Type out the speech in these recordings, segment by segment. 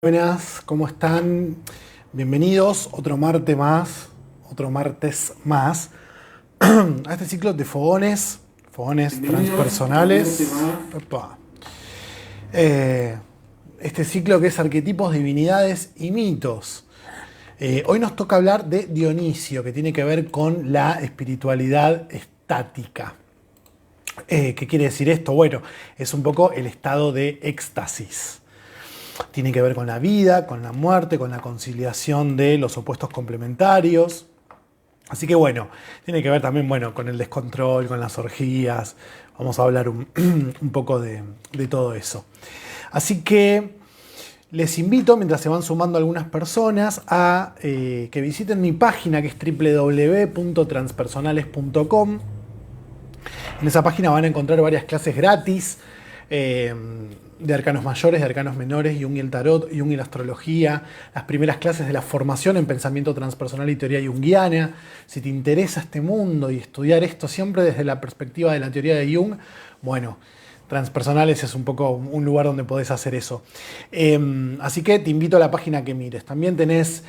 Buenas, ¿cómo están? Bienvenidos otro martes más a este ciclo de fogones transpersonales. Opa. Eh, este ciclo que es arquetipos, divinidades y mitos. Hoy nos toca hablar de Dionisio, que tiene que ver con la espiritualidad estática. ¿Qué quiere decir esto? Bueno, es un poco el estado de éxtasis. Tiene que ver con la vida, con la muerte, con la conciliación de los opuestos complementarios. Así que bueno, tiene que ver también con el descontrol, con las orgías. Vamos a hablar un poco de todo eso. Así que les invito, mientras se van sumando algunas personas, a que visiten mi página, que es www.transpersonales.com. En esa página van a encontrar varias clases gratis de arcanos mayores, de arcanos menores, Jung y el tarot, Jung y la astrología, las primeras clases de la formación en pensamiento transpersonal y teoría junguiana. Si te interesa este mundo y estudiar esto siempre desde la perspectiva de la teoría de Jung, bueno, Transpersonales es un poco un lugar donde podés hacer eso. Así que te invito a la página que mires. También tenés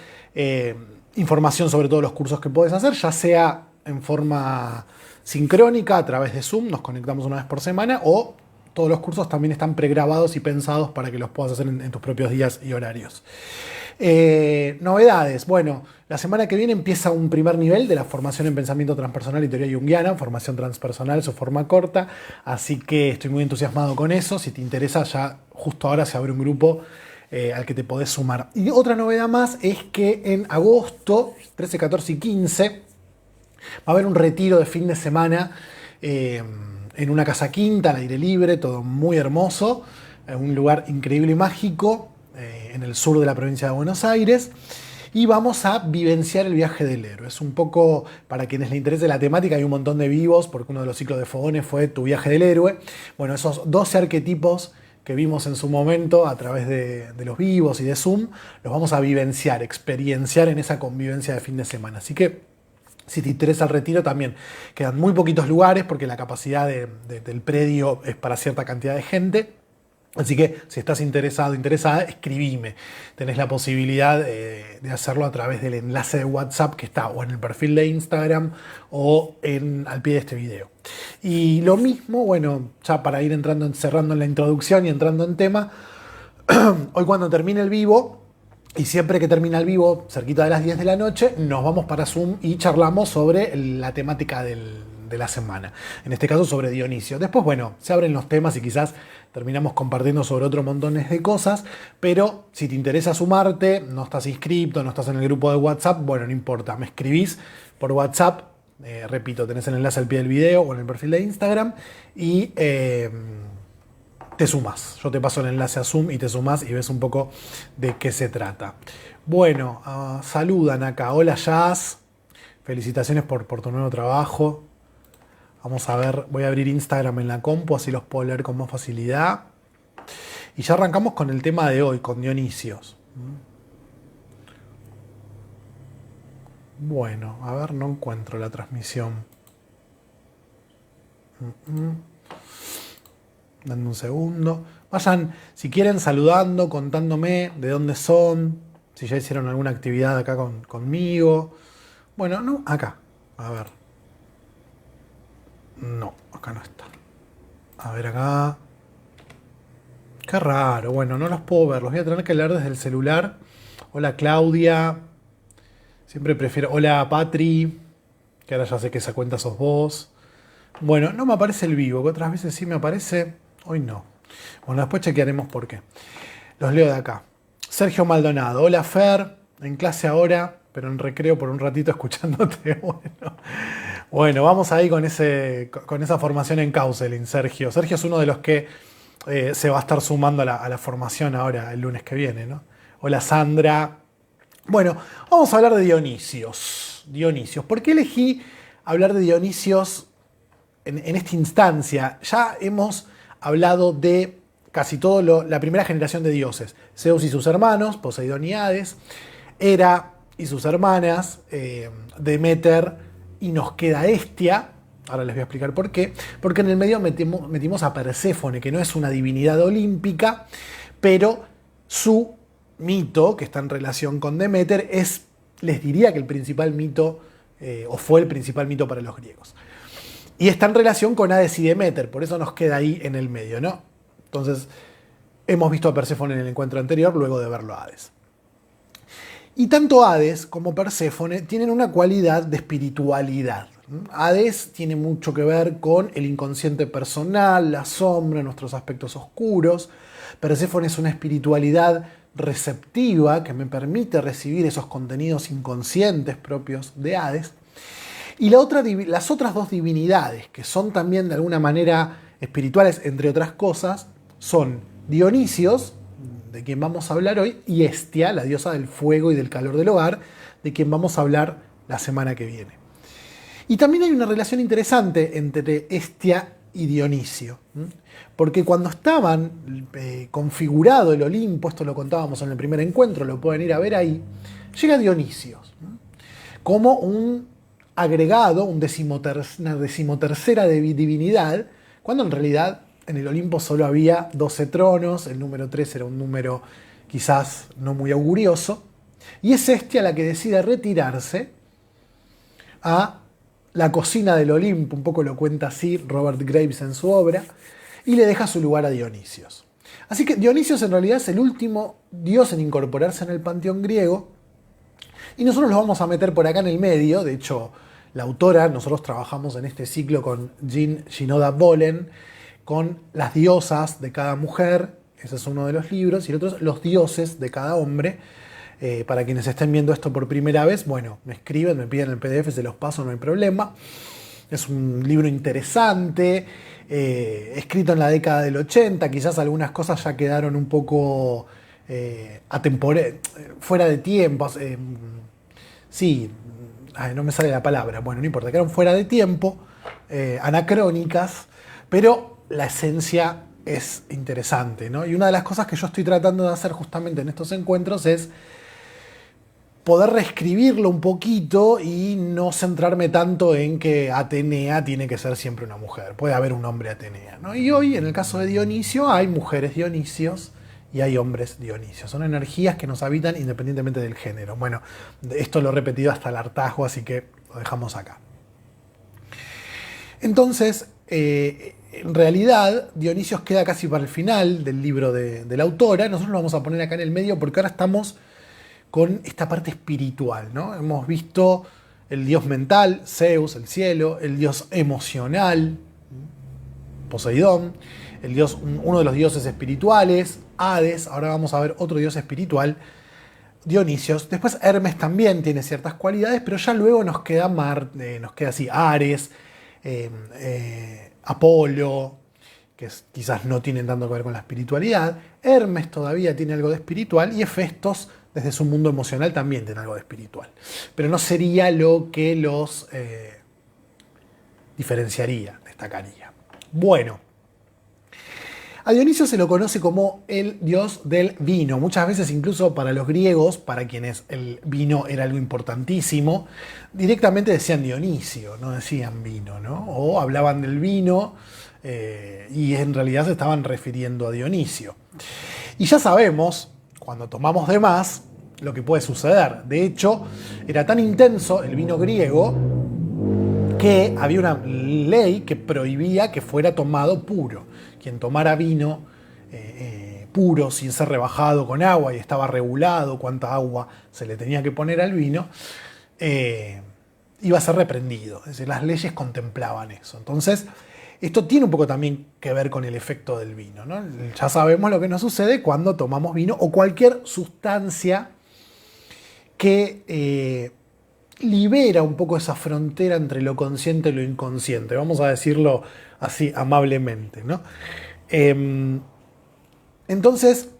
información sobre todos los cursos que podés hacer, ya sea en forma sincrónica a través de Zoom, nos conectamos una vez por semana, o todos los cursos también están pregrabados y pensados para que los puedas hacer en tus propios días y horarios. Novedades. Bueno, la semana que viene empieza un primer nivel de la formación en pensamiento transpersonal y teoría junguiana, formación transpersonal, su forma corta. Así que estoy muy entusiasmado con eso. Si te interesa, ya justo ahora se abre un grupo al que te podés sumar. Y otra novedad más es que en agosto, 13, 14 y 15, va a haber un retiro de fin de semana en una casa quinta, al aire libre, todo muy hermoso, un lugar increíble y mágico, en el sur de la provincia de Buenos Aires, y vamos a vivenciar el viaje del héroe. Es un poco, para quienes les interese la temática, hay un montón de vivos, porque uno de los ciclos de fogones fue tu viaje del héroe. Bueno, esos 12 arquetipos que vimos en su momento a través de los vivos y de Zoom, los vamos a vivenciar, experienciar en esa convivencia de fin de semana. Así que si te interesa el retiro, también quedan muy poquitos lugares porque la capacidad del predio es para cierta cantidad de gente. Así que si estás interesado o interesada, escribime. Tenés la posibilidad de hacerlo a través del enlace de WhatsApp que está o en el perfil de Instagram o al pie de este video. Y lo mismo, bueno, ya para ir cerrando en la introducción y entrando en tema, hoy cuando termine el vivo, y siempre que termina el vivo, cerquita de las 10 de la noche, nos vamos para Zoom y charlamos sobre la temática de la semana. En este caso sobre Dionisio. Después, bueno, se abren los temas y quizás terminamos compartiendo sobre otro montón de cosas. Pero si te interesa sumarte, no estás inscrito, no estás en el grupo de WhatsApp, bueno, no importa. Me escribís por WhatsApp. Repito, tenés el enlace al pie del video o en el perfil de Instagram. Y te sumas. Yo te paso el enlace a Zoom y te sumas y ves un poco de qué se trata. Bueno, saludan acá. Hola Jazz. Felicitaciones por tu nuevo trabajo. Vamos a ver, voy a abrir Instagram en la compu, así los puedo leer con más facilidad. Y ya arrancamos con el tema de hoy, con Dionisios. Bueno, a ver, no encuentro la transmisión. Dame un segundo. Vayan, si quieren, saludando, contándome de dónde son, si ya hicieron alguna actividad acá conmigo. Bueno, no, acá. A ver. No, acá no está. A ver acá. Qué raro. Bueno, no los puedo ver. Los voy a tener que leer desde el celular. Hola Claudia. Siempre prefiero. Hola Patri. Que ahora ya sé que esa cuenta sos vos. Bueno, no me aparece el vivo, que otras veces sí me aparece. Hoy no. Bueno, después chequearemos por qué. Los leo de acá. Sergio Maldonado. Hola Fer. En clase ahora, pero en recreo por un ratito escuchándote. Bueno, vamos ahí con esa formación en counseling, Sergio. Sergio es uno de los que se va a estar sumando a la formación ahora, el lunes que viene, ¿no? Hola Sandra. Bueno, vamos a hablar de Dionisios. Dionisios. ¿Por qué elegí hablar de Dionisios en esta instancia? Ya hemos hablado de casi todo la primera generación de dioses. Zeus y sus hermanos, Poseidón y Hades. Hera y sus hermanas, Demeter, y nos queda Hestia. Ahora les voy a explicar por qué. Porque en el medio metimos a Perséfone, que no es una divinidad olímpica, pero su mito que está en relación con Deméter es, les diría que el principal mito, o fue el principal mito para los griegos. Y está en relación con Hades y Deméter, por eso nos queda ahí en el medio, ¿no? Entonces, hemos visto a Perséfone en el encuentro anterior, luego de verlo a Hades. Y tanto Hades como Perséfone tienen una cualidad de espiritualidad. Hades tiene mucho que ver con el inconsciente personal, la sombra, nuestros aspectos oscuros. Perséfone es una espiritualidad receptiva que me permite recibir esos contenidos inconscientes propios de Hades. Y las otras dos divinidades, que son también de alguna manera espirituales, entre otras cosas, son Dionisios, de quien vamos a hablar hoy, y Hestia, la diosa del fuego y del calor del hogar, de quien vamos a hablar la semana que viene. Y también hay una relación interesante entre Hestia y Dionisio, porque cuando estaban configurado el Olimpo, esto lo contábamos en el primer encuentro, lo pueden ir a ver ahí, llega Dionisio como un agregado, una decimotercera divinidad, cuando en realidad en el Olimpo solo había 12 tronos, el número 3 era un número quizás no muy augurioso, y es Hestia la que decide retirarse a la cocina del Olimpo, un poco lo cuenta así Robert Graves en su obra, y le deja su lugar a Dionisios. Así que Dionisios en realidad es el último dios en incorporarse en el panteón griego, y nosotros lo vamos a meter por acá en el medio. De hecho, la autora, nosotros trabajamos en este ciclo con Jean Shinoda Bolen, con las diosas de cada mujer, ese es uno de los libros, y el otro es los dioses de cada hombre. Para quienes estén viendo esto por primera vez, bueno, me escriben, me piden el PDF, se los paso, no hay problema. Es un libro interesante, escrito en la década del 80, quizás algunas cosas ya quedaron un poco fuera de tiempo. Sí, no me sale la palabra, bueno, no importa, quedaron fuera de tiempo, anacrónicas, pero la esencia es interesante, ¿no? Y una de las cosas que yo estoy tratando de hacer justamente en estos encuentros es poder reescribirlo un poquito y no centrarme tanto en que Atenea tiene que ser siempre una mujer. Puede haber un hombre Atenea, ¿no? Y hoy, en el caso de Dionisio, hay mujeres Dionisios y hay hombres Dionisios. Son energías que nos habitan independientemente del género. Bueno, esto lo he repetido hasta el hartazgo, así que lo dejamos acá. Entonces, en realidad, Dionisios queda casi para el final del libro de la autora. Nosotros lo vamos a poner acá en el medio porque ahora estamos con esta parte espiritual, ¿no? Hemos visto el dios mental, Zeus, el cielo, el dios emocional, Poseidón, uno de los dioses espirituales, Hades. Ahora vamos a ver otro dios espiritual, Dionisios. Después Hermes también tiene ciertas cualidades, pero ya luego nos queda así, Ares, Apolo, que quizás no tienen tanto que ver con la espiritualidad. Hermes todavía tiene algo de espiritual, y Hefestos, desde su mundo emocional, también tiene algo de espiritual. Pero no sería lo que los diferenciaría, destacaría. Bueno, a Dionisio se lo conoce como el dios del vino. Muchas veces, incluso para los griegos, para quienes el vino era algo importantísimo, directamente decían Dionisio, no decían vino, ¿no? O hablaban del vino y en realidad se estaban refiriendo a Dionisio. Y ya sabemos, cuando tomamos de más, lo que puede suceder. De hecho, era tan intenso el vino griego que había una ley que prohibía que fuera tomado puro. Quien tomara vino puro, sin ser rebajado con agua, y estaba regulado cuánta agua se le tenía que poner al vino, iba a ser reprendido. Es decir, las leyes contemplaban eso. Entonces, esto tiene un poco también que ver con el efecto del vino, ¿no? Ya sabemos lo que nos sucede cuando tomamos vino o cualquier sustancia que libera un poco esa frontera entre lo consciente y lo inconsciente. Vamos a decirlo así amablemente, ¿no? Entonces,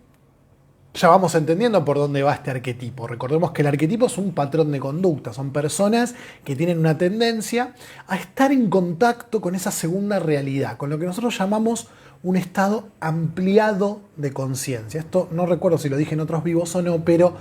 ya vamos entendiendo por dónde va este arquetipo. Recordemos que el arquetipo es un patrón de conducta. Son personas que tienen una tendencia a estar en contacto con esa segunda realidad, con lo que nosotros llamamos un estado ampliado de conciencia. Esto no recuerdo si lo dije en otros vivos o no, pero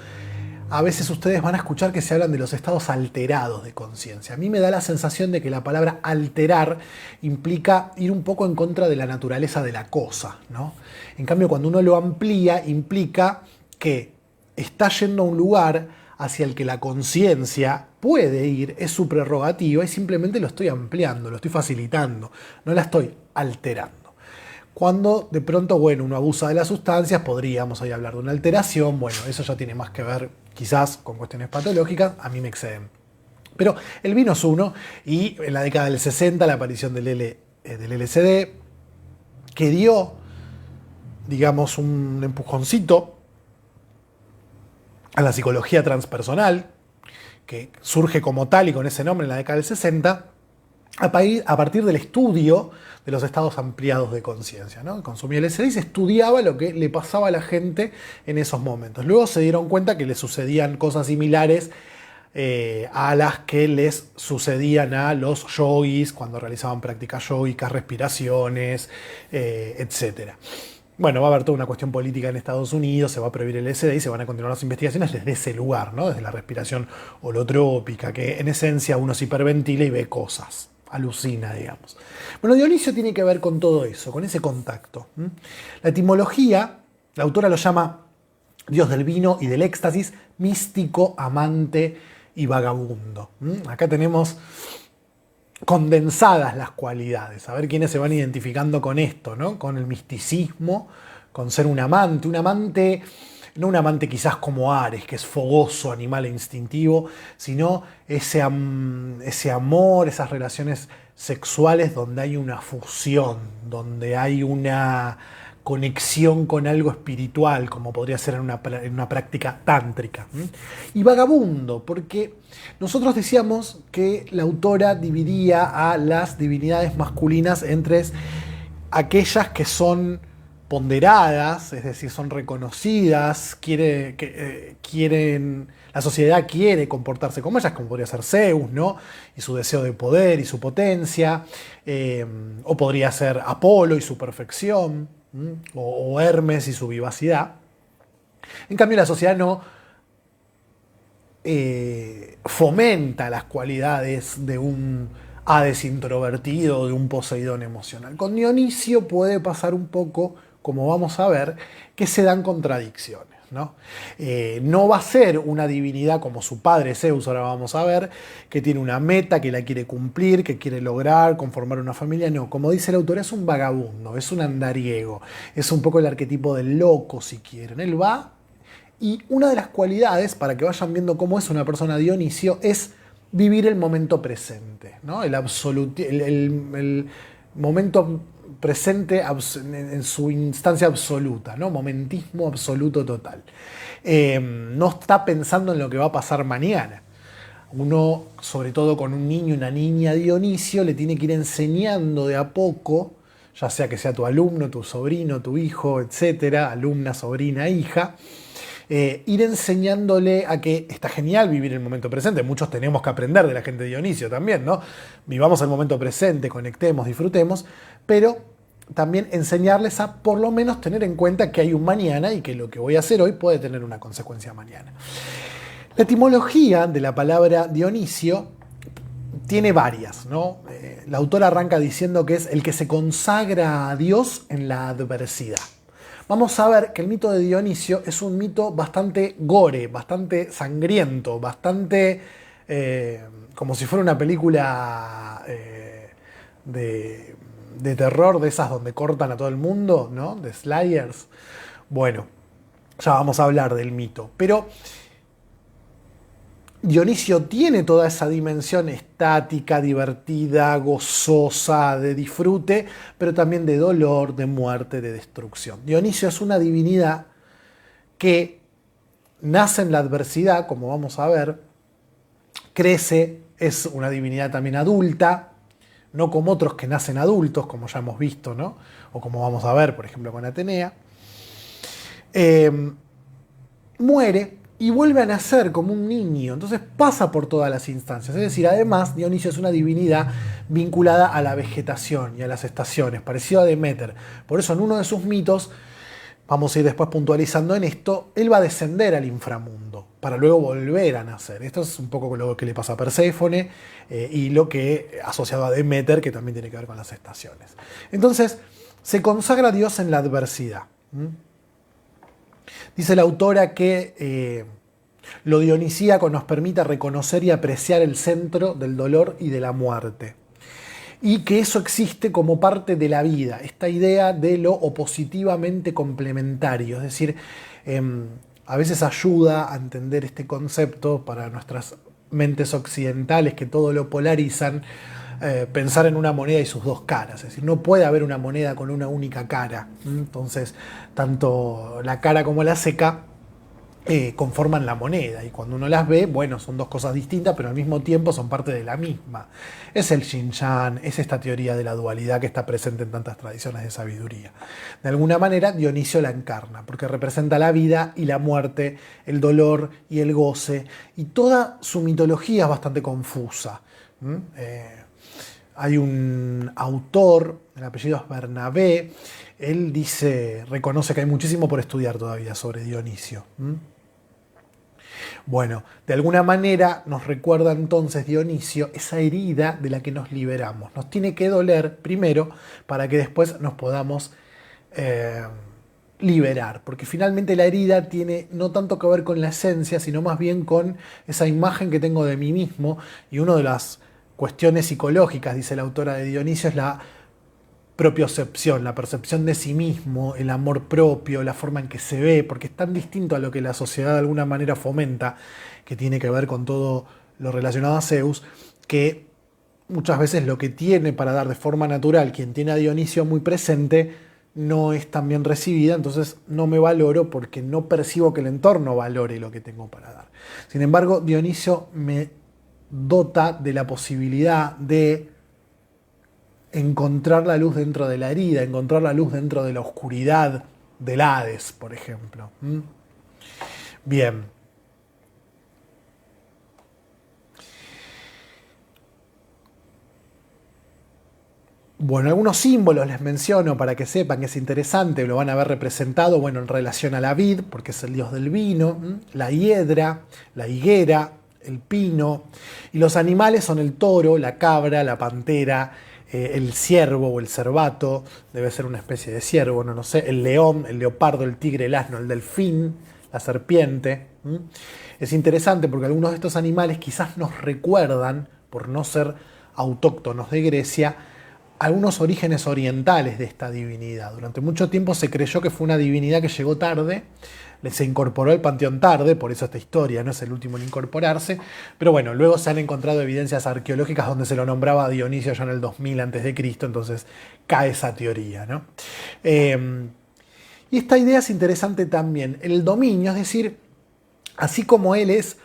a veces ustedes van a escuchar que se hablan de los estados alterados de conciencia. A mí me da la sensación de que la palabra alterar implica ir un poco en contra de la naturaleza de la cosa, ¿no? En cambio, cuando uno lo amplía, implica que está yendo a un lugar hacia el que la conciencia puede ir, es su prerrogativa y simplemente lo estoy ampliando, lo estoy facilitando, no la estoy alterando. Cuando de pronto, bueno, uno abusa de las sustancias, podríamos ahí hablar de una alteración, bueno, eso ya tiene más que ver quizás con cuestiones patológicas, a mí me exceden. Pero el vino es uno, y en la década del 60 la aparición del LSD, que dio, digamos, un empujoncito a la psicología transpersonal, que surge como tal y con ese nombre en la década del 60, a partir del estudio de los estados ampliados de conciencia, ¿no? Consumía LSD y se estudiaba lo que le pasaba a la gente en esos momentos. Luego se dieron cuenta que le sucedían cosas similares a las que les sucedían a los yogis cuando realizaban prácticas yógicas, respiraciones, etc. Bueno, va a haber toda una cuestión política en Estados Unidos, se va a prohibir el LSD y se van a continuar las investigaciones desde ese lugar, ¿no? Desde la respiración holotrópica, que en esencia uno se hiperventila y ve cosas, alucina, digamos. Bueno, Dionisio tiene que ver con todo eso, con ese contacto. La etimología, la autora lo llama dios del vino y del éxtasis, místico, amante y vagabundo. Acá tenemos condensadas las cualidades, a ver quiénes se van identificando con esto, ¿no? Con el misticismo, con ser un amante, no un amante quizás como Ares, que es fogoso, animal e instintivo, sino ese amor, esas relaciones sexuales donde hay una fusión, donde hay una conexión con algo espiritual, como podría ser en una práctica tántrica. Y vagabundo, porque nosotros decíamos que la autora dividía a las divinidades masculinas entre aquellas que son ponderadas, es decir, son reconocidas, la sociedad quiere comportarse como ellas, como podría ser Zeus, ¿no? Y su deseo de poder y su potencia, o podría ser Apolo y su perfección, o Hermes y su vivacidad. En cambio, la sociedad no fomenta las cualidades de un Hades introvertido, de un Poseidón emocional. Con Dionisio puede pasar un poco, como vamos a ver, que se dan contradicciones, ¿no? No va a ser una divinidad como su padre Zeus, ahora vamos a ver, que tiene una meta, que la quiere cumplir, que quiere lograr, conformar una familia. No, como dice el autor, es un vagabundo, es un andariego, es un poco el arquetipo del loco, si quieren. Él va, y una de las cualidades, para que vayan viendo cómo es una persona Dionisio, es vivir el momento presente, ¿no? El momento presente en su instancia absoluta, ¿no? Momentismo absoluto total. No está pensando en lo que va a pasar mañana. Uno, sobre todo con un niño y una niña Dionisio, le tiene que ir enseñando de a poco, ya sea que sea tu alumno, tu sobrino, tu hijo, etcétera, alumna, sobrina, hija, ir enseñándole a que está genial vivir el momento presente. Muchos tenemos que aprender de la gente de Dionisio también, ¿no? Vivamos el momento presente, conectemos, disfrutemos, pero también enseñarles a por lo menos tener en cuenta que hay un mañana y que lo que voy a hacer hoy puede tener una consecuencia mañana. La etimología de la palabra Dionisio tiene varias, ¿no? La autora arranca diciendo que es el que se consagra a Dios en la adversidad. Vamos a ver que el mito de Dionisio es un mito bastante gore, bastante sangriento, bastante como si fuera una película de terror, de esas donde cortan a todo el mundo, ¿no? De Slayers. Bueno, ya vamos a hablar del mito. Pero Dionisio tiene toda esa dimensión estática, divertida, gozosa, de disfrute, pero también de dolor, de muerte, de destrucción. Dionisio es una divinidad que nace en la adversidad, como vamos a ver, crece, es una divinidad también adulta, no como otros que nacen adultos, como ya hemos visto, ¿no? O como vamos a ver, por ejemplo, con Atenea. Muere y vuelve a nacer como un niño, entonces pasa por todas las instancias. Es decir, además, Dionisio es una divinidad vinculada a la vegetación y a las estaciones, parecido a Deméter. Por eso en uno de sus mitos, vamos a ir después puntualizando en esto, él va a descender al inframundo para luego volver a nacer. Esto es un poco lo que le pasa a Perséfone y lo que asociado a Deméter, que también tiene que ver con las estaciones. Entonces, se consagra a Dios en la adversidad. Dice la autora que lo dionisíaco nos permite reconocer y apreciar el centro del dolor y de la muerte. Y que eso existe como parte de la vida, esta idea de lo opositivamente complementario, es decir, a veces ayuda a entender este concepto para nuestras mentes occidentales que todo lo polarizan, pensar en una moneda y sus dos caras, es decir, no puede haber una moneda con una única cara, entonces tanto la cara como la seca conforman la moneda y cuando uno las ve, bueno, son dos cosas distintas pero al mismo tiempo son parte de la misma. Es el yin-yang, es esta teoría de la dualidad que está presente en tantas tradiciones de sabiduría. De alguna manera Dionisio la encarna porque representa la vida y la muerte, el dolor y el goce, y toda su mitología es bastante confusa. Hay un autor, el apellido es Bernabé, él dice, reconoce que hay muchísimo por estudiar todavía sobre Dionisio. Bueno, de alguna manera nos recuerda entonces Dionisio esa herida de la que nos liberamos. Nos tiene que doler primero para que después nos podamos liberar, porque finalmente la herida tiene no tanto que ver con la esencia, sino más bien con esa imagen que tengo de mí mismo, y una de las cuestiones psicológicas, dice la autora de Dionisio, es la propiocepción, la percepción de sí mismo, el amor propio, la forma en que se ve, porque es tan distinto a lo que la sociedad de alguna manera fomenta, que tiene que ver con todo lo relacionado a Zeus, que muchas veces lo que tiene para dar de forma natural quien tiene a Dionisio muy presente no es tan bien recibida, entonces no me valoro porque no percibo que el entorno valore lo que tengo para dar. Sin embargo, Dionisio me dota de la posibilidad de encontrar la luz dentro de la herida, encontrar la luz dentro de la oscuridad del Hades, por ejemplo. Bien. Bueno, algunos símbolos les menciono para que sepan que es interesante, lo van a ver representado, bueno, en relación a la vid, porque es el dios del vino, la hiedra, la higuera, el pino, y los animales son el toro, la cabra, la pantera, el ciervo o el cervato, debe ser una especie de ciervo, no sé, el león, el leopardo, el tigre, el asno, el delfín, la serpiente. Es interesante porque algunos de estos animales quizás nos recuerdan, por no ser autóctonos de Grecia, algunos orígenes orientales de esta divinidad. Durante mucho tiempo se creyó que fue una divinidad que llegó tarde, se incorporó al panteón tarde, por eso esta historia no es el último en incorporarse, pero bueno, luego se han encontrado evidencias arqueológicas donde se lo nombraba a Dionisio ya en el 2000 a.C., entonces cae esa teoría, ¿no? Y esta idea es interesante también, el dominio, es decir, así como él es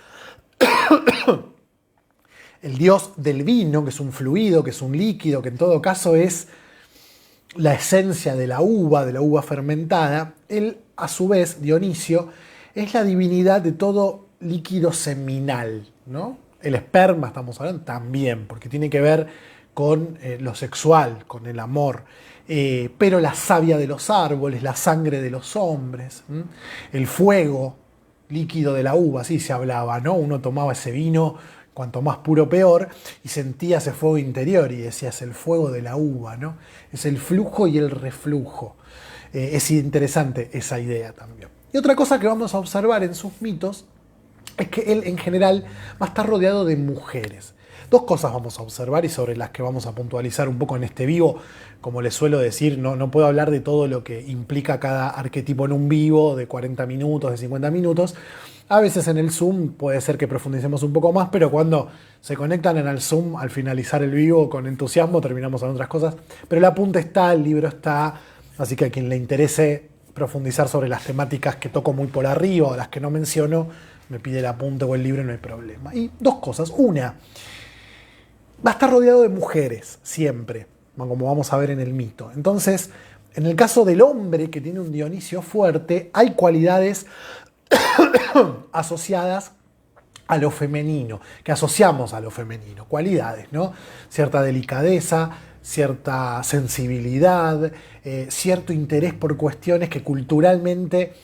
el dios del vino, que es un fluido, que es un líquido, que en todo caso es la esencia de la uva fermentada, él, a su vez, Dionisio, es la divinidad de todo líquido seminal, ¿no? El esperma, estamos hablando, también, porque tiene que ver con lo sexual, con el amor, pero la savia de los árboles, la sangre de los hombres, el fuego líquido de la uva, así se hablaba, ¿no? Uno tomaba ese vino, cuanto más puro peor, y sentía ese fuego interior y decía, es el fuego de la uva, ¿no? Es el flujo y el reflujo. Es interesante esa idea también. Y otra cosa que vamos a observar en sus mitos es que él en general va a estar rodeado de mujeres. Dos cosas vamos a observar y sobre las que vamos a puntualizar un poco en este vivo. Como les suelo decir, no puedo hablar de todo lo que implica cada arquetipo en un vivo de 40 minutos, de 50 minutos. A veces en el Zoom puede ser que profundicemos un poco más, pero cuando se conectan en el Zoom al finalizar el vivo con entusiasmo terminamos en otras cosas. Pero el apunte está, el libro está, así que a quien le interese profundizar sobre las temáticas que toco muy por arriba o las que no menciono, me pide el apunte o el libro, no hay problema. Y dos cosas. Una, va a estar rodeado de mujeres, siempre, como vamos a ver en el mito. Entonces, en el caso del hombre que tiene un Dionisio fuerte, hay cualidades asociadas a lo femenino, que asociamos a lo femenino, cualidades, ¿no? Cierta delicadeza, cierta sensibilidad, cierto interés por cuestiones que culturalmente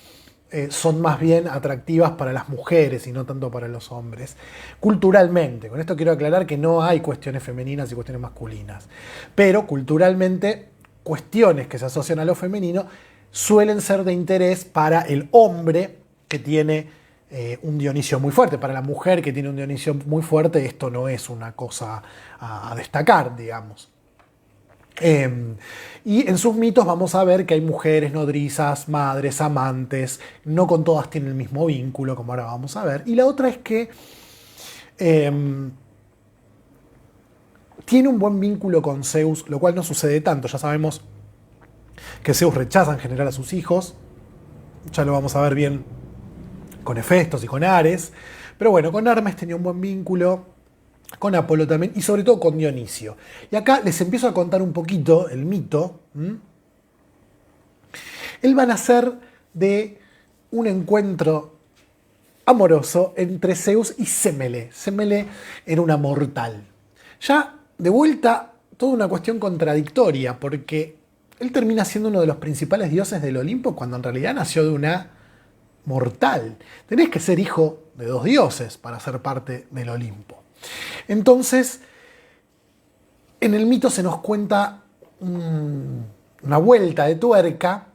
son más bien atractivas para las mujeres y no tanto para los hombres. Culturalmente, con esto quiero aclarar que no hay cuestiones femeninas y cuestiones masculinas, pero culturalmente cuestiones que se asocian a lo femenino suelen ser de interés para el hombre que tiene un Dionisio muy fuerte. Para la mujer que tiene un Dionisio muy fuerte, esto no es una cosa a destacar, digamos. Y en sus mitos vamos a ver que hay mujeres nodrizas, madres, amantes, no con todas tienen el mismo vínculo, como ahora vamos a ver. Y la otra es que tiene un buen vínculo con Zeus, lo cual no sucede tanto. Ya sabemos que Zeus rechaza en general a sus hijos, ya lo vamos a ver bien con Hefestos y con Ares, pero bueno, con Hermes tenía un buen vínculo, con Apolo también, y sobre todo con Dionisio. Y acá les empiezo a contar un poquito el mito. Él va a nacer de un encuentro amoroso entre Zeus y Semele. Semele era una mortal. Ya de vuelta, toda una cuestión contradictoria, porque él termina siendo uno de los principales dioses del Olimpo cuando en realidad nació de una mortal. Tenés que ser hijo de dos dioses para ser parte del Olimpo. Entonces, en el mito se nos cuenta una vuelta de tuerca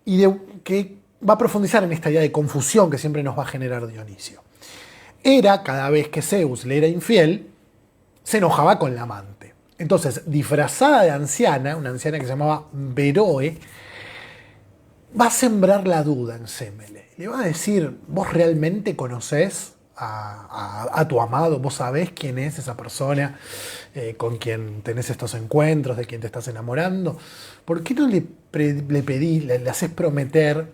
y que va a profundizar en esta idea de confusión que siempre nos va a generar Dionisio. Hera, cada vez que Zeus le era infiel, se enojaba con la amante. Entonces, disfrazada de anciana, una anciana que se llamaba Beroe, va a sembrar la duda en Semele. Le va a decir, ¿vos realmente conocés a tu amado? ¿Vos sabés quién es esa persona con quien tenés estos encuentros, de quien te estás enamorando? ¿Por qué no le pedís, le haces prometer,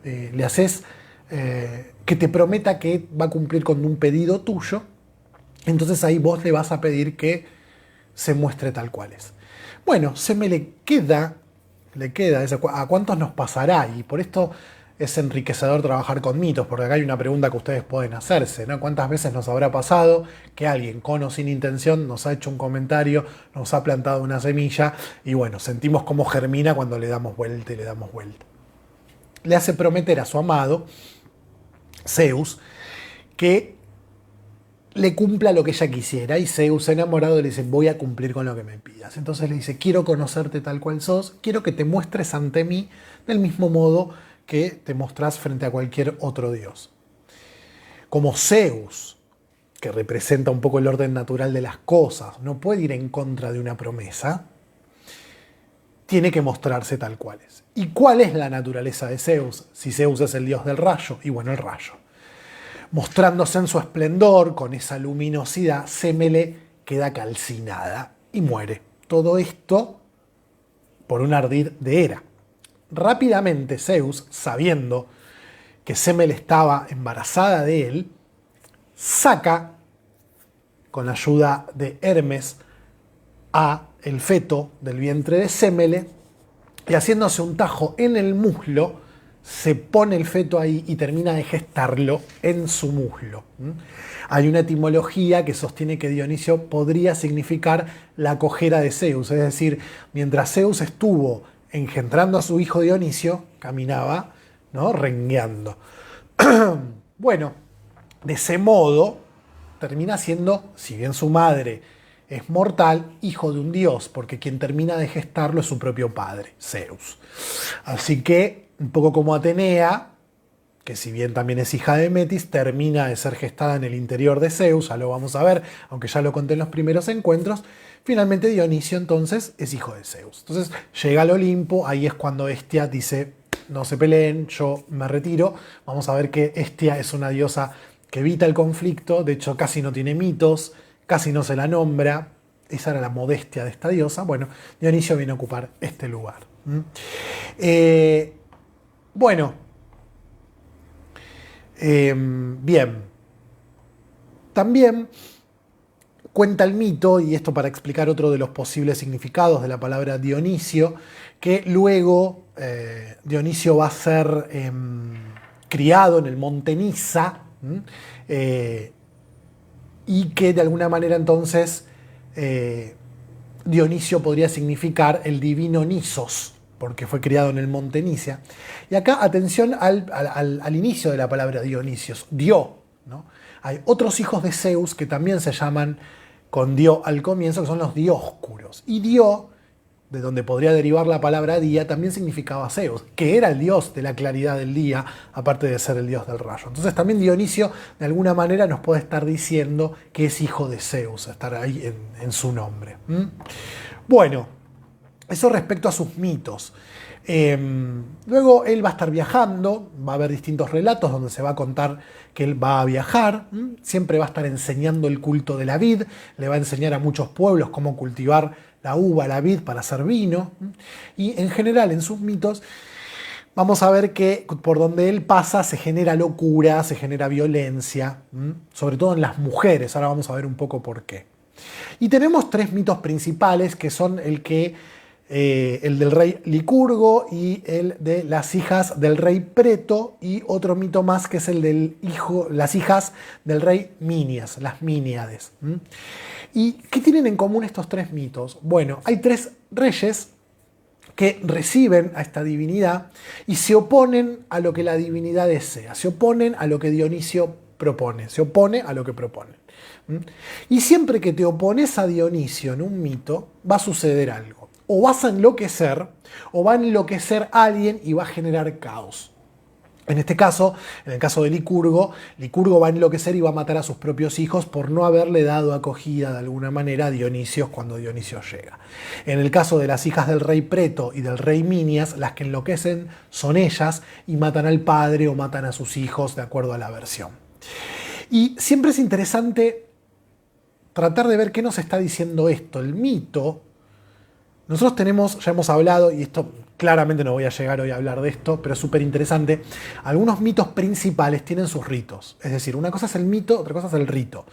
le haces que te prometa que va a cumplir con un pedido tuyo? Entonces ahí vos le vas a pedir que se muestre tal cual es. Bueno, le queda eso. ¿A cuántos nos pasará? Y por esto es enriquecedor trabajar con mitos, porque acá hay una pregunta que ustedes pueden hacerse, ¿no? ¿Cuántas veces nos habrá pasado que alguien con o sin intención nos ha hecho un comentario, nos ha plantado una semilla y bueno, sentimos cómo germina cuando le damos vuelta y le damos vuelta? Le hace prometer a su amado, Zeus, que le cumpla lo que ella quisiera, y Zeus, enamorado, le dice, voy a cumplir con lo que me pidas. Entonces le dice, quiero conocerte tal cual sos, quiero que te muestres ante mí del mismo modo que te mostrás frente a cualquier otro dios. Como Zeus, que representa un poco el orden natural de las cosas, no puede ir en contra de una promesa, tiene que mostrarse tal cual es. ¿Y cuál es la naturaleza de Zeus? Si Zeus es el dios del rayo, y bueno, el rayo. Mostrándose en su esplendor, con esa luminosidad, Semele queda calcinada y muere. Todo esto por un ardid de Hera. Rápidamente Zeus, sabiendo que Semele estaba embarazada de él, saca, con ayuda de Hermes, a el feto del vientre de Semele y haciéndose un tajo en el muslo, se pone el feto ahí y termina de gestarlo en su muslo. Hay una etimología que sostiene que Dionisio podría significar la cojera de Zeus, es decir, mientras Zeus estuvo engendrando a su hijo Dionisio, caminaba, ¿no?, rengueando. Bueno, de ese modo termina siendo, si bien su madre es mortal, hijo de un dios, porque quien termina de gestarlo es su propio padre, Zeus. Así que, un poco como Atenea, que si bien también es hija de Metis, termina de ser gestada en el interior de Zeus, ya lo vamos a ver, aunque ya lo conté en los primeros encuentros. Finalmente Dionisio entonces es hijo de Zeus. Entonces llega al Olimpo, ahí es cuando Hestia dice, no se peleen, yo me retiro. Vamos a ver que Hestia es una diosa que evita el conflicto, de hecho casi no tiene mitos, casi no se la nombra, esa era la modestia de esta diosa. Bueno, Dionisio viene a ocupar este lugar. Bueno, bien. También cuenta el mito, y esto para explicar otro de los posibles significados de la palabra Dionisio, que luego Dionisio va a ser criado en el monte Nisa, y que de alguna manera entonces Dionisio podría significar el divino Nisos, porque fue criado en el monte Nisa. Y acá atención al inicio de la palabra Dionisios, Dio, ¿no? Hay otros hijos de Zeus que también se llaman con Dio al comienzo, que son los Dioscuros. Y Dio de donde podría derivar la palabra día, también significaba Zeus, que era el dios de la claridad del día, aparte de ser el dios del rayo. Entonces también Dionisio, de alguna manera, nos puede estar diciendo que es hijo de Zeus, estar ahí en su nombre. Bueno, eso respecto a sus mitos. Luego él va a estar viajando, va a haber distintos relatos donde se va a contar que él va a viajar, siempre va a estar enseñando el culto de la vid, le va a enseñar a muchos pueblos cómo cultivar la uva, la vid para hacer vino, y en general en sus mitos vamos a ver que por donde él pasa se genera locura, se genera violencia, sobre todo en las mujeres. Ahora vamos a ver un poco por qué. Y tenemos tres mitos principales que son el del rey Licurgo y el de las hijas del rey Preto, y otro mito más que es el de las hijas del rey Minias, las Míniades. ¿Y qué tienen en común estos tres mitos? Bueno, hay tres reyes que reciben a esta divinidad y se oponen a lo que la divinidad desea, se oponen a lo que Dionisio propone, se opone a lo que propone. Y siempre que te opones a Dionisio en un mito, va a suceder algo. O vas a enloquecer, o va a enloquecer a alguien y va a generar caos. En este caso, en el caso de Licurgo, Licurgo va a enloquecer y va a matar a sus propios hijos por no haberle dado acogida de alguna manera a Dionisio cuando Dionisio llega. En el caso de las hijas del rey Preto y del rey Minias, las que enloquecen son ellas y matan al padre o matan a sus hijos de acuerdo a la versión. Y siempre es interesante tratar de ver qué nos está diciendo esto. El mito, nosotros tenemos, ya hemos hablado, y esto claramente no voy a llegar hoy a hablar de esto, pero es súper interesante, algunos mitos principales tienen sus ritos. Es decir, una cosa es el mito, otra cosa es el rito.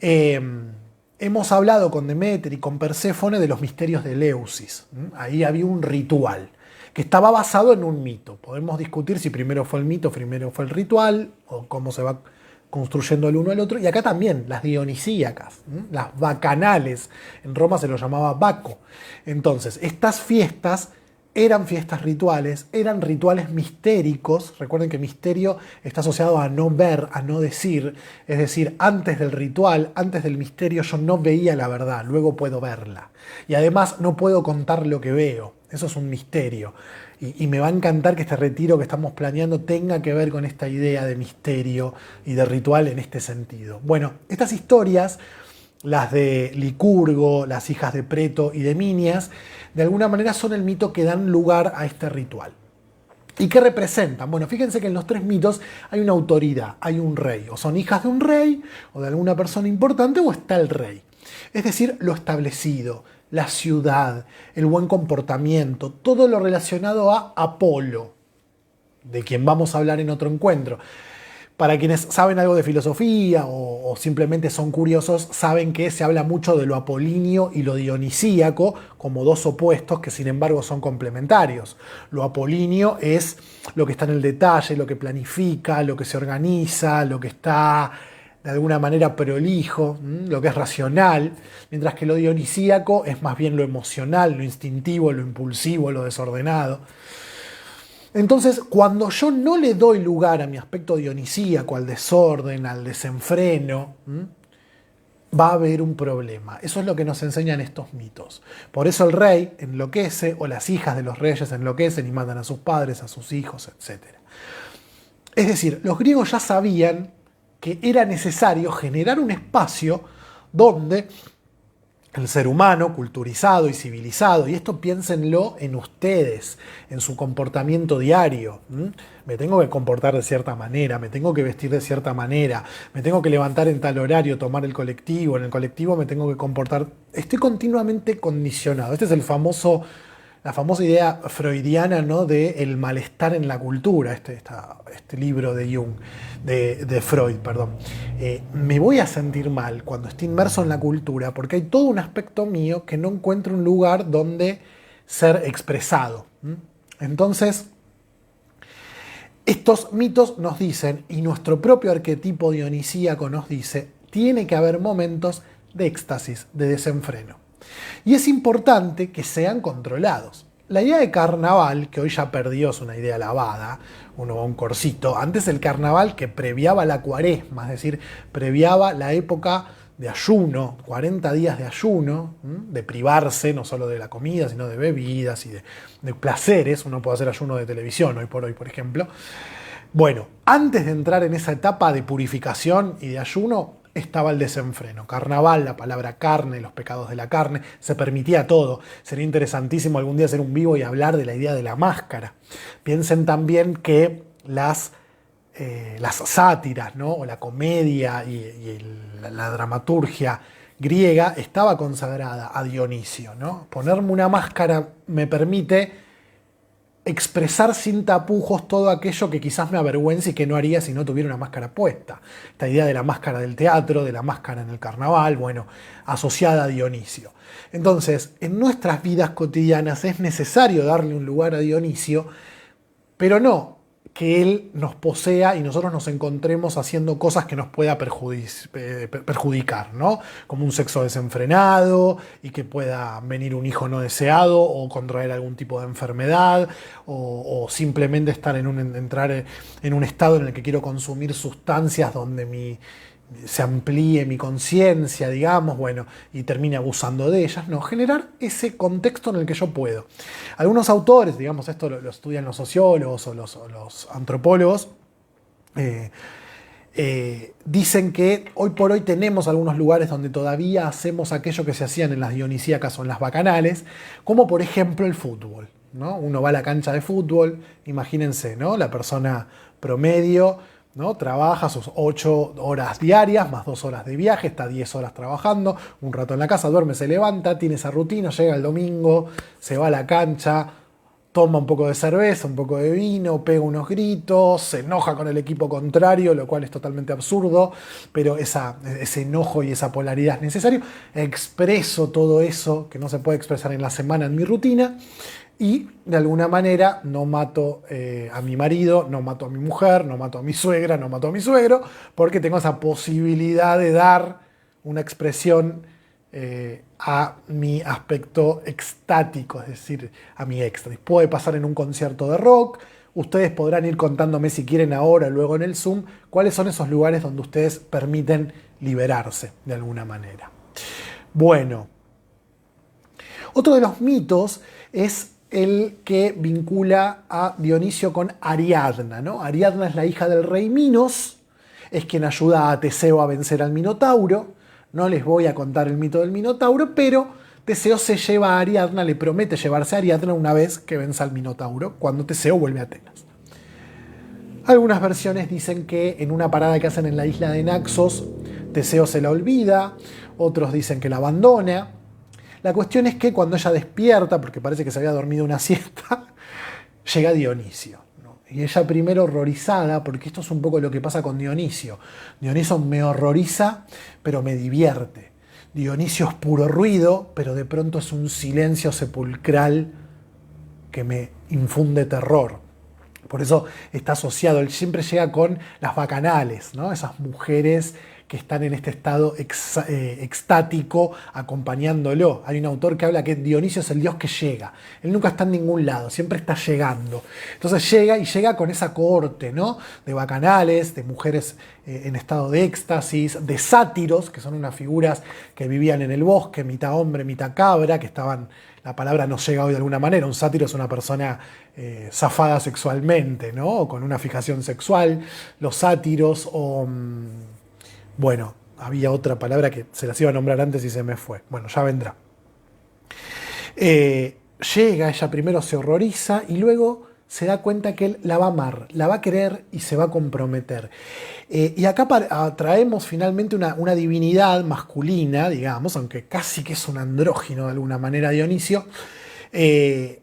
Hemos hablado con Deméter y con Perséfone de los misterios de Eleusis. Ahí había un ritual que estaba basado en un mito. Podemos discutir si primero fue el mito, primero fue el ritual, o cómo se va construyendo el uno al otro. Y acá también, las dionisíacas, las bacanales. En Roma se lo llamaba Baco. Entonces, estas fiestas eran fiestas rituales, eran rituales mistéricos. Recuerden que misterio está asociado a no ver, a no decir. Es decir, antes del ritual, antes del misterio, yo no veía la verdad, luego puedo verla. Y además no puedo contar lo que veo. Eso es un misterio. Y me va a encantar que este retiro que estamos planeando tenga que ver con esta idea de misterio y de ritual en este sentido. Bueno, estas historias, las de Licurgo, las hijas de Preto y de Minias, de alguna manera son el mito que dan lugar a este ritual. ¿Y qué representan? Bueno, fíjense que en los tres mitos hay una autoridad, hay un rey. O son hijas de un rey, o de alguna persona importante, o está el rey. Es decir, lo establecido, la ciudad, el buen comportamiento, todo lo relacionado a Apolo, de quien vamos a hablar en otro encuentro. Para quienes saben algo de filosofía o simplemente son curiosos, saben que se habla mucho de lo apolíneo y lo dionisíaco como dos opuestos que sin embargo son complementarios. Lo apolíneo es lo que está en el detalle, lo que planifica, lo que se organiza, lo que está de alguna manera prolijo, lo que es racional, mientras que lo dionisíaco es más bien lo emocional, lo instintivo, lo impulsivo, lo desordenado. Entonces, cuando yo no le doy lugar a mi aspecto dionisíaco, al desorden, al desenfreno, va a haber un problema. Eso es lo que nos enseñan estos mitos. Por eso el rey enloquece, o las hijas de los reyes enloquecen y matan a sus padres, a sus hijos, etc. Es decir, los griegos ya sabían que era necesario generar un espacio donde el ser humano, culturizado y civilizado, y esto piénsenlo en ustedes, en su comportamiento diario. Me tengo que comportar de cierta manera, me tengo que vestir de cierta manera, me tengo que levantar en tal horario, tomar el colectivo, en el colectivo me tengo que comportar. Estoy continuamente condicionado. Este es la famosa idea freudiana, ¿no?, de el malestar en la cultura, este libro de Jung, de Freud, perdón. Me voy a sentir mal cuando esté inmerso en la cultura porque hay todo un aspecto mío que no encuentro un lugar donde ser expresado. Entonces, estos mitos nos dicen, y nuestro propio arquetipo dionisíaco nos dice, tiene que haber momentos de éxtasis, de desenfreno. Y es importante que sean controlados. La idea de carnaval, que hoy ya perdió, es una idea lavada, uno va a un corsito. Antes el carnaval que previaba la cuaresma, es decir, previaba la época de ayuno, 40 días de ayuno, de privarse no solo de la comida, sino de bebidas y de placeres. Uno puede hacer ayuno de televisión hoy, por ejemplo. Bueno, antes de entrar en esa etapa de purificación y de ayuno, estaba el desenfreno. Carnaval, la palabra carne, los pecados de la carne, se permitía todo. Sería interesantísimo algún día hacer un vivo y hablar de la idea de la máscara. Piensen también que las sátiras, ¿no? O la comedia y la dramaturgia griega estaba consagrada a Dionisio, ¿no? Ponerme una máscara me permite expresar sin tapujos todo aquello que quizás me avergüence y que no haría si no tuviera una máscara puesta. Esta idea de la máscara del teatro, de la máscara en el carnaval, bueno, asociada a Dionisio. Entonces, en nuestras vidas cotidianas es necesario darle un lugar a Dionisio, pero no que él nos posea y nosotros nos encontremos haciendo cosas que nos pueda perjudicar, ¿no? Como un sexo desenfrenado y que pueda venir un hijo no deseado o contraer algún tipo de enfermedad o simplemente entrar en un estado en el que quiero consumir sustancias donde se amplíe mi conciencia, digamos, bueno, y termine abusando de ellas. No, generar ese contexto en el que yo puedo. Algunos autores, digamos, esto lo estudian los sociólogos o los antropólogos, dicen que hoy por hoy tenemos algunos lugares donde todavía hacemos aquello que se hacían en las dionisíacas o en las bacanales, como por ejemplo el fútbol, ¿no? Uno va a la cancha de fútbol, imagínense, ¿no? La persona promedio, ¿no? Trabaja sus 8 horas diarias, más 2 horas de viaje, está 10 horas trabajando, un rato en la casa, duerme, se levanta, tiene esa rutina, llega el domingo, se va a la cancha, toma un poco de cerveza, un poco de vino, pega unos gritos, se enoja con el equipo contrario, lo cual es totalmente absurdo, pero ese enojo y esa polaridad es necesario. Expreso todo eso que no se puede expresar en la semana en mi rutina. Y de alguna manera no mato a mi marido, no mato a mi mujer, no mato a mi suegra, no mato a mi suegro, porque tengo esa posibilidad de dar una expresión a mi aspecto extático, es decir, a mi éxtasis. Puede pasar en un concierto de rock. Ustedes podrán ir contándome si quieren ahora o luego en el Zoom cuáles son esos lugares donde ustedes permiten liberarse de alguna manera. Bueno, otro de los mitos es el que vincula a Dionisio con Ariadna, ¿no? Ariadna es la hija del rey Minos, es quien ayuda a Teseo a vencer al Minotauro. No les voy a contar el mito del Minotauro, pero Teseo se lleva a Ariadna, le promete llevarse a Ariadna una vez que venza al Minotauro, cuando Teseo vuelve a Atenas. Algunas versiones dicen que en una parada que hacen en la isla de Naxos, Teseo se la olvida, otros dicen que la abandona. La cuestión es que cuando ella despierta, porque parece que se había dormido una siesta, llega Dionisio, ¿no? Y ella primero horrorizada, porque esto es un poco lo que pasa con Dionisio. Dionisio me horroriza, pero me divierte. Dionisio es puro ruido, pero de pronto es un silencio sepulcral que me infunde terror. Por eso está asociado, él siempre llega con las bacanales, ¿no? Esas mujeres que están en este estado extático acompañándolo. Hay un autor que habla que Dionisio es el dios que llega. Él nunca está en ningún lado, siempre está llegando. Entonces llega con esa cohorte, ¿no? De bacanales, de mujeres en estado de éxtasis, de sátiros, que son unas figuras que vivían en el bosque, mitad hombre, mitad cabra, que estaban... La palabra nos llega hoy de alguna manera. Un sátiro es una persona zafada sexualmente, ¿no? O con una fijación sexual. Los sátiros o... Bueno, había otra palabra que se las iba a nombrar antes y se me fue. Bueno, ya vendrá. Llega, ella primero se horroriza y luego se da cuenta que él la va a amar, la va a querer y se va a comprometer. Y acá traemos finalmente una divinidad masculina, digamos, aunque casi que es un andrógino de alguna manera Dionisio, que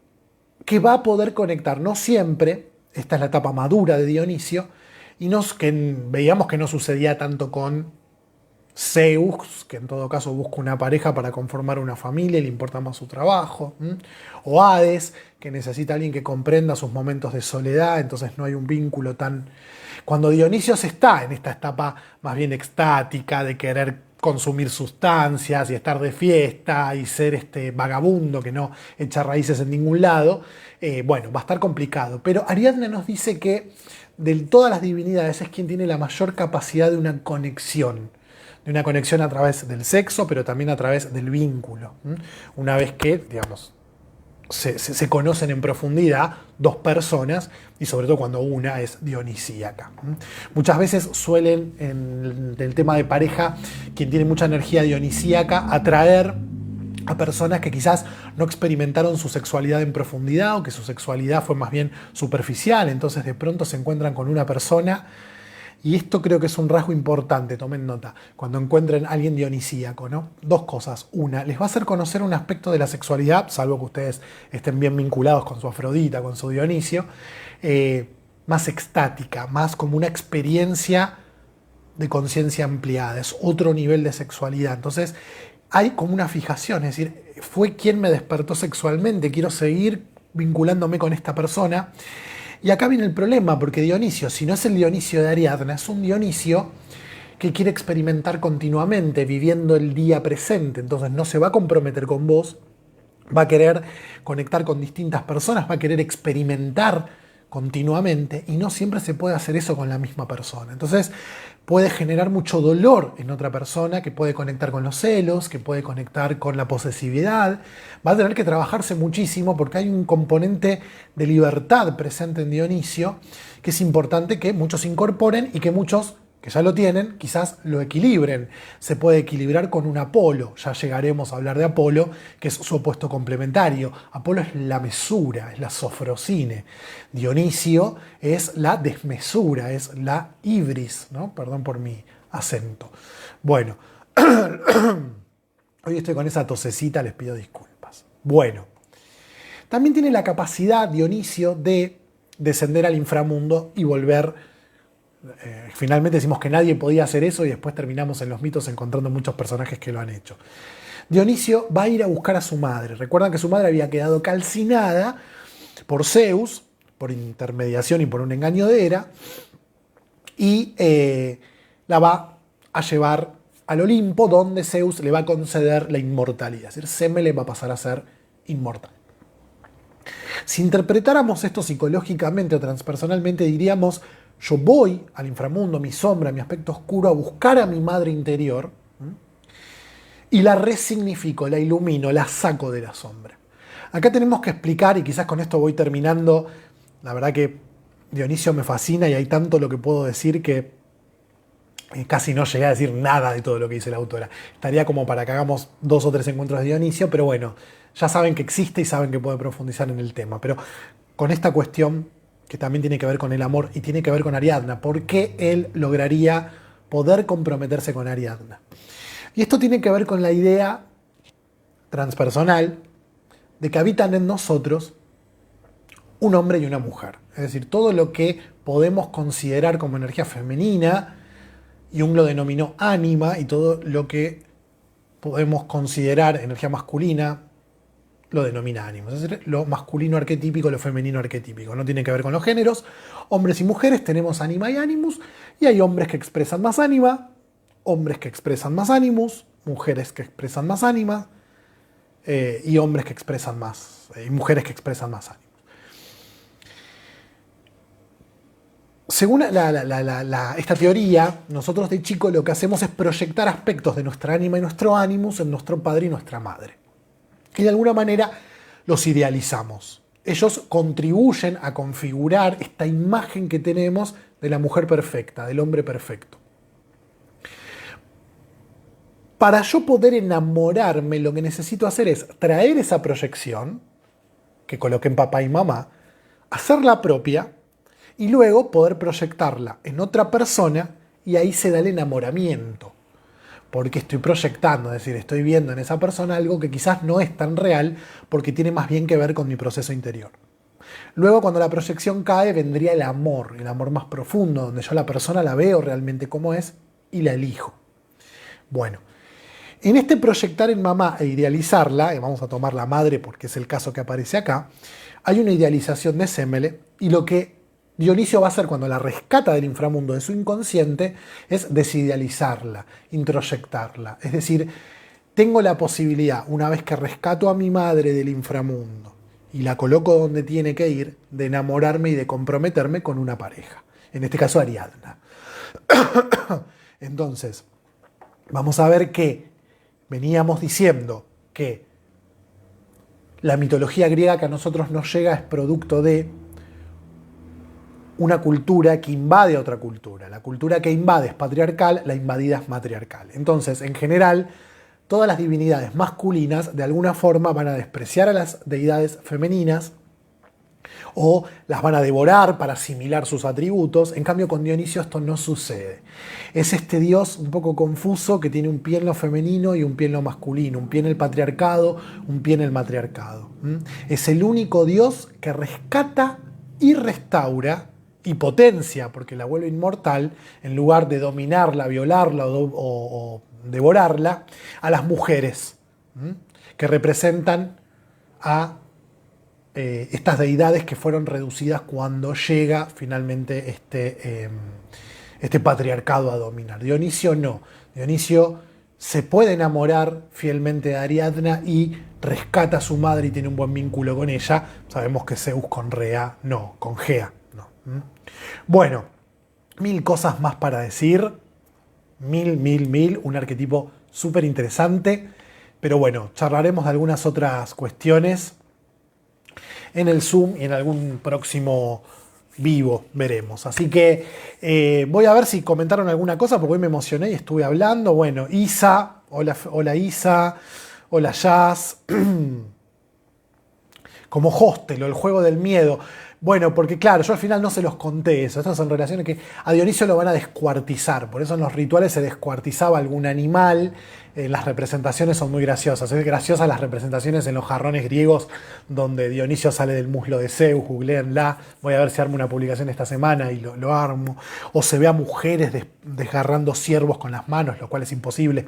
va a poder conectar, no siempre, esta es la etapa madura de Dionisio, y veíamos que no sucedía tanto con Zeus, que en todo caso busca una pareja para conformar una familia y le importa más su trabajo, o Hades, que necesita a alguien que comprenda sus momentos de soledad, entonces no hay un vínculo tan... Cuando Dionisio está en esta etapa más bien extática, de querer consumir sustancias y estar de fiesta y ser este vagabundo que no echa raíces en ningún lado, bueno, va a estar complicado. Pero Ariadna nos dice que de todas las divinidades es quien tiene la mayor capacidad de una conexión, de una conexión a través del sexo, pero también a través del vínculo. Una vez que, digamos, se conocen en profundidad dos personas y sobre todo cuando una es dionisíaca. Muchas veces suelen, en el tema de pareja, quien tiene mucha energía dionisíaca, atraer a personas que quizás no experimentaron su sexualidad en profundidad o que su sexualidad fue más bien superficial, entonces de pronto se encuentran con una persona. Y esto creo que es un rasgo importante, tomen nota, cuando encuentren a alguien dionisíaco, ¿no? Dos cosas. Una, les va a hacer conocer un aspecto de la sexualidad, salvo que ustedes estén bien vinculados con su Afrodita, con su Dionisio, más extática, más como una experiencia de conciencia ampliada, es otro nivel de sexualidad. Entonces hay como una fijación, es decir, fue quien me despertó sexualmente, quiero seguir vinculándome con esta persona. Y acá viene el problema, porque Dionisio, si no es el Dionisio de Ariadna, es un Dionisio que quiere experimentar continuamente, viviendo el día presente. Entonces no se va a comprometer con vos, va a querer conectar con distintas personas, va a querer experimentar continuamente y no siempre se puede hacer eso con la misma persona. Entonces puede generar mucho dolor en otra persona que puede conectar con los celos, que puede conectar con la posesividad. Va a tener que trabajarse muchísimo porque hay un componente de libertad presente en Dionisio que es importante que muchos incorporen y que muchos que ya lo tienen, quizás lo equilibren. Se puede equilibrar con un Apolo, ya llegaremos a hablar de Apolo, que es su opuesto complementario. Apolo es la mesura, es la sofrosine. Dionisio es la desmesura, es la ibris, ¿no? Perdón por mi acento. Bueno, hoy estoy con esa tosecita, les pido disculpas. Bueno, también tiene la capacidad Dionisio de descender al inframundo y volver. Finalmente decimos que nadie podía hacer eso y después terminamos en los mitos encontrando muchos personajes que lo han hecho. Dionisio va a ir a buscar a su madre. Recuerdan que su madre había quedado calcinada por Zeus, por intermediación y por un engaño de Hera, y la va a llevar al Olimpo, donde Zeus le va a conceder la inmortalidad. Es decir, Semele va a pasar a ser inmortal. Si interpretáramos esto psicológicamente o transpersonalmente, diríamos: yo voy al inframundo, mi sombra, mi aspecto oscuro, a buscar a mi madre interior y la resignifico, la ilumino, la saco de la sombra. Acá tenemos que explicar, y quizás con esto voy terminando, la verdad que Dionisio me fascina y hay tanto lo que puedo decir que casi no llegué a decir nada de todo lo que dice la autora. Estaría como para que hagamos 2 o 3 encuentros de Dionisio, pero bueno, ya saben que existe y saben que puede profundizar en el tema. Pero con esta cuestión que también tiene que ver con el amor y tiene que ver con Ariadna. ¿Por qué él lograría poder comprometerse con Ariadna? Y esto tiene que ver con la idea transpersonal de que habitan en nosotros un hombre y una mujer. Es decir, todo lo que podemos considerar como energía femenina, Jung lo denominó ánima, y todo lo que podemos considerar energía masculina, lo denomina ánimo. Es decir, lo masculino arquetípico, lo femenino arquetípico. No tiene que ver con los géneros. Hombres y mujeres tenemos ánima y animus, y hay hombres que expresan más ánima, hombres que expresan más animus, mujeres que expresan más ánima, y hombres que expresan más, y mujeres que expresan más ánimos. Según esta teoría, nosotros de chico lo que hacemos es proyectar aspectos de nuestra ánima y nuestro animus en nuestro padre y nuestra madre. Y de alguna manera los idealizamos. Ellos contribuyen a configurar esta imagen que tenemos de la mujer perfecta, del hombre perfecto. Para yo poder enamorarme, lo que necesito hacer es traer esa proyección, que coloqué en papá y mamá, hacerla propia y luego poder proyectarla en otra persona, y ahí se da el enamoramiento. Porque estoy proyectando, es decir, estoy viendo en esa persona algo que quizás no es tan real porque tiene más bien que ver con mi proceso interior. Luego, cuando la proyección cae, vendría el amor más profundo, donde yo a la persona la veo realmente como es y la elijo. Bueno, en este proyectar en mamá e idealizarla, y vamos a tomar la madre porque es el caso que aparece acá, hay una idealización de Semele, y lo que Dionisio va a hacer cuando la rescata del inframundo de su inconsciente es desidealizarla, introyectarla. Es decir, tengo la posibilidad, una vez que rescato a mi madre del inframundo y la coloco donde tiene que ir, de enamorarme y de comprometerme con una pareja. En este caso, Ariadna. Entonces, vamos a ver que veníamos diciendo que la mitología griega que a nosotros nos llega es producto de una cultura que invade a otra cultura. La cultura que invade es patriarcal, la invadida es matriarcal. Entonces, en general, todas las divinidades masculinas de alguna forma van a despreciar a las deidades femeninas o las van a devorar para asimilar sus atributos. En cambio, con Dionisio esto no sucede. Es este dios un poco confuso que tiene un pie en lo femenino y un pie en lo masculino, un pie en el patriarcado, un pie en el matriarcado. Es el único dios que rescata y restaura y potencia, porque la vuelve inmortal, en lugar de dominarla, violarla o devorarla, a las mujeres, que representan a estas deidades que fueron reducidas cuando llega finalmente este patriarcado a dominar. Dionisio no. Dionisio se puede enamorar fielmente de Ariadna y rescata a su madre y tiene un buen vínculo con ella. Sabemos que Zeus con Rea no, con Gea no. Bueno, 1000 cosas más para decir. 1000, un arquetipo súper interesante. Pero bueno, charlaremos de algunas otras cuestiones en el Zoom y en algún próximo vivo, veremos. Así que voy a ver si comentaron alguna cosa, porque hoy me emocioné y estuve hablando. Bueno, Isa, hola Isa, hola Jazz. Como Hostel o el juego del miedo. Bueno, porque claro, yo al final no se los conté eso. Estas son relaciones que a Dionisio lo van a descuartizar. Por eso en los rituales se descuartizaba algún animal. Las representaciones son muy graciosas. Es graciosas las representaciones en los jarrones griegos donde Dionisio sale del muslo de Zeus. Googleenla. Voy a ver si armo una publicación esta semana y lo armo. O se ve a mujeres desgarrando ciervos con las manos, lo cual es imposible.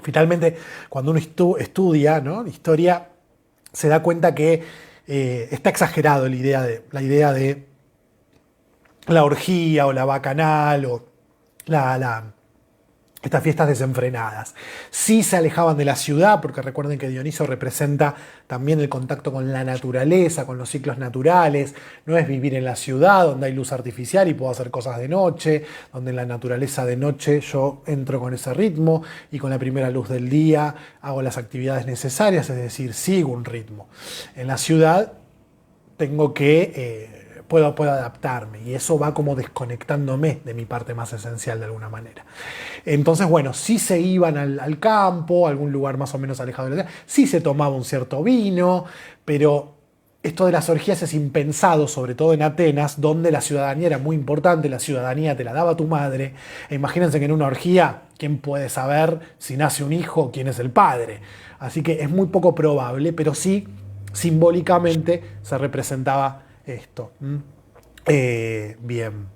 Finalmente, cuando uno estudia, ¿no?, historia, se da cuenta que está exagerado la idea de la orgía o la bacanal o estas fiestas desenfrenadas. Sí se alejaban de la ciudad, porque recuerden que Dioniso representa también el contacto con la naturaleza, con los ciclos naturales. No es vivir en la ciudad donde hay luz artificial y puedo hacer cosas de noche, donde en la naturaleza de noche yo entro con ese ritmo y con la primera luz del día hago las actividades necesarias, es decir, sigo un ritmo. En la ciudad tengo que puedo adaptarme y eso va como desconectándome de mi parte más esencial de alguna manera. Entonces, bueno, sí se iban al campo, a algún lugar más o menos alejado de la ciudad, sí se tomaba un cierto vino, pero esto de las orgías es impensado, sobre todo en Atenas, donde la ciudadanía era muy importante, la ciudadanía te la daba tu madre. E imagínense que en una orgía, ¿quién puede saber si nace un hijo, quién es el padre? Así que es muy poco probable, pero sí, simbólicamente se representaba esto. Bien.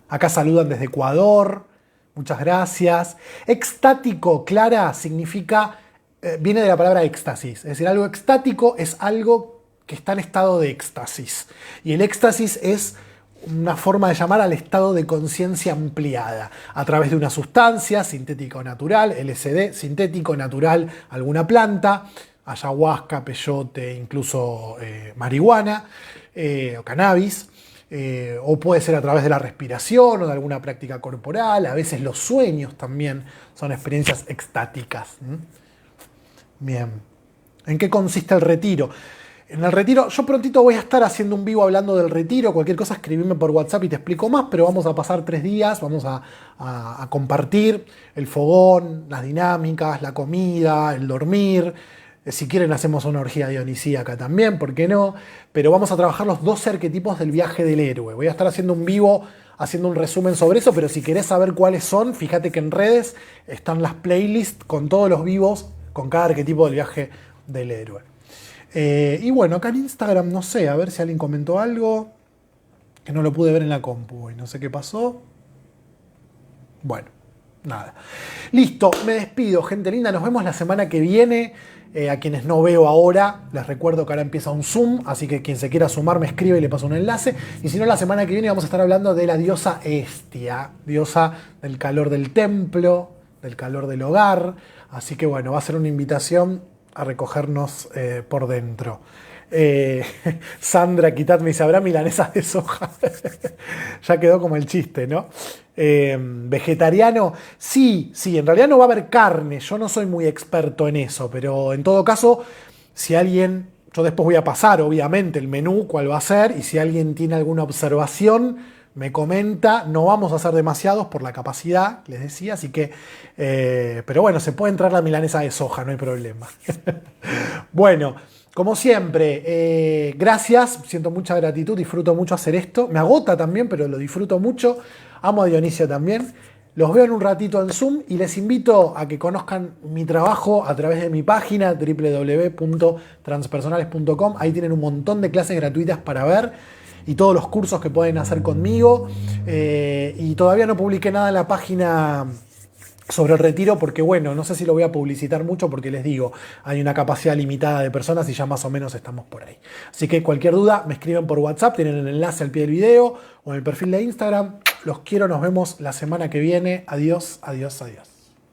Acá saludan desde Ecuador. Muchas gracias. Extático, Clara, significa, viene de la palabra éxtasis. Es decir, algo extático es algo que está en estado de éxtasis. Y el éxtasis es una forma de llamar al estado de conciencia ampliada a través de una sustancia sintética o natural, LSD, sintético, natural, alguna planta, ayahuasca, peyote, incluso marihuana o cannabis, o puede ser a través de la respiración o de alguna práctica corporal. A veces los sueños también son experiencias extáticas. Bien. ¿En qué consiste el retiro? En el retiro, yo prontito voy a estar haciendo un vivo hablando del retiro. Cualquier cosa escribime por WhatsApp y te explico más, pero vamos a pasar 3 días, vamos a compartir el fogón, las dinámicas, la comida, el dormir. Si quieren hacemos una orgía dionisíaca también, ¿por qué no? Pero vamos a trabajar los 12 arquetipos del viaje del héroe. Voy a estar haciendo un vivo, haciendo un resumen sobre eso, pero si querés saber cuáles son, fíjate que en redes están las playlists con todos los vivos, con cada arquetipo del viaje del héroe. Y bueno, acá en Instagram, no sé, a ver si alguien comentó algo, que no lo pude ver en la compu y no sé qué pasó. Bueno, nada. Listo, me despido, gente linda, nos vemos la semana que viene. A quienes no veo ahora, les recuerdo que ahora empieza un Zoom, así que quien se quiera sumar me escribe y le paso un enlace. Y si no, la semana que viene vamos a estar hablando de la diosa Hestia, diosa del calor del templo, del calor del hogar. Así que bueno, va a ser una invitación a recogernos por dentro. Eh, Sandra Quitat me dice, ¿habrá milanesas de soja? Ya quedó como el chiste, ¿no? Vegetariano, sí, sí, en realidad no va a haber carne, yo no soy muy experto en eso, pero en todo caso, si alguien, yo después voy a pasar obviamente el menú, cuál va a ser, y si alguien tiene alguna observación, me comenta, no vamos a hacer demasiados por la capacidad, les decía, así que, pero bueno, se puede entrar la milanesa de soja, no hay problema. Bueno, como siempre, gracias, siento mucha gratitud, disfruto mucho hacer esto, me agota también, pero lo disfruto mucho, amo a Dionisio también. Los veo en un ratito en Zoom y les invito a que conozcan mi trabajo a través de mi página www.transpersonales.com. Ahí tienen un montón de clases gratuitas para ver y todos los cursos que pueden hacer conmigo. Y todavía no publiqué nada en la página sobre el retiro porque, bueno, no sé si lo voy a publicitar mucho porque les digo, hay una capacidad limitada de personas y ya más o menos estamos por ahí. Así que cualquier duda me escriben por WhatsApp, tienen el enlace al pie del video o en el perfil de Instagram. Los quiero, nos vemos la semana que viene. Adiós, adiós, adiós.